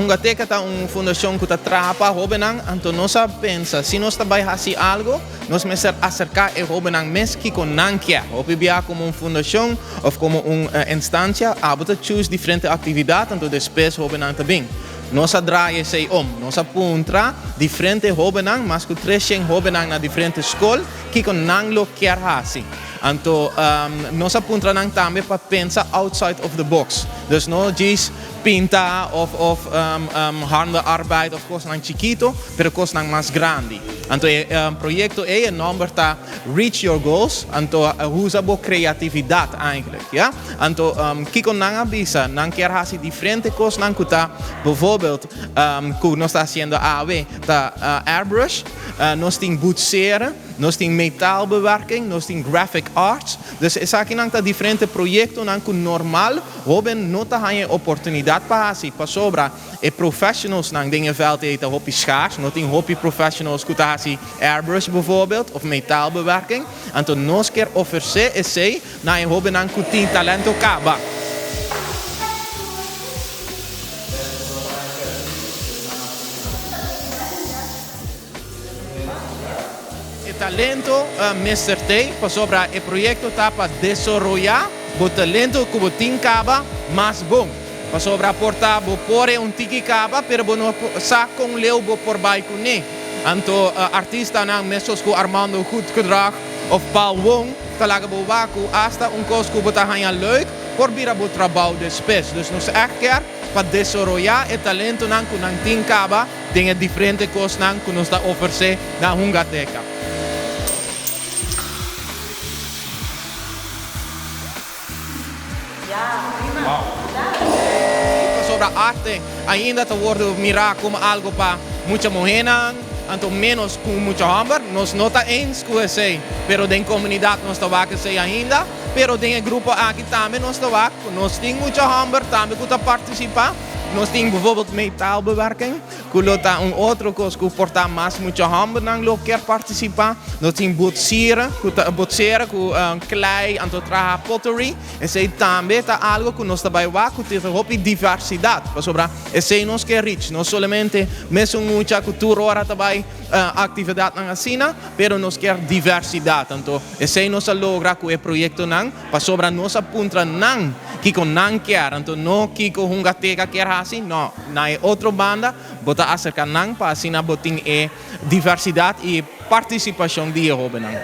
Hungateca tá fundação que tá trapa hobenang, então nós pensa, se nós também fazemos algo, nós me acercar e hobenang mes que com nankia, ou bibia como fundação ou como instância, abota choose diferente atividade, então depois hobenang também. Nós draai sei nós apunta diferente hobenang, mas que trechem hobenang na diferente escola, que com nang lo quer fazer. Então, nós apuntamos também para pensar outside of the box. Dus não diz pintar ou handenarbeid of coisa não chiquito, pero coisa não mais grande. Então, o projeto é o nome está Reach Your Goals. Então, usa boa criatividade eigenlijk, ja? Então, kiko não avisa, não quer fazer diferente coisas não custa. Bijvoorbeeld, que nós está fazendo AW, tá airbrush, nós tem boetseren. Nós temos metaalbewerking, nós temos graphic arts. Dus is aqui não tá diferente projeto não que normal, hebben não tá a oportunidade para fazer, para sobra e professionals não dingen veld eten hobby schaars, não tem hobby professionals que tá fazem airbrush bijvoorbeeld of metaalbewerking. Então nós quer oferecer esse na hobby não que tem talento caba. Talento Mr. T, para sobre o projeto está para desenvolver o talento que você tem mais bom. Para sobre aportar, por tiki caba, pero não sabe com leu por baixo nem. Então, artista não mesmos com Armando Goedgedrag of Paul Wong, talaga bobaco, hasta coisa que você ganha leuk, por vir o trabalho depois. Dus nós quer para desenvolver o talento não que não tem caba, tem diferentes coisas não que nos dá oferecer na Hungateca. Sobre a arte, ainda te wordt mirar como algo para muita morena, então menos com muita hamburger. Nós não está eens com esse, pero den comunidade nós está que sei ainda, pero den grupo aqui também nós está nós tem muita hamburger também que está participar. Nós temos bijvoorbeeld metaalbewerking, que lota outra coisa que porta mais muita hamburger não lo quer participar. Nós temos botseren, que klei, então traga pottery. Esse também tá algo que nós também vai que tem hobby diversidade. Para sobrar, esse nós quer rich, não somente mesmo muita cultura ora também atividade na cena, pero nós quer diversidade. Então, esse nós logra com o projeto não, para sobrar nós apunta não que com não quer, então não que com Hungateca quer assim, não, na outra banda, bota acerca não para assim na botin diversidade e participação de hobenang.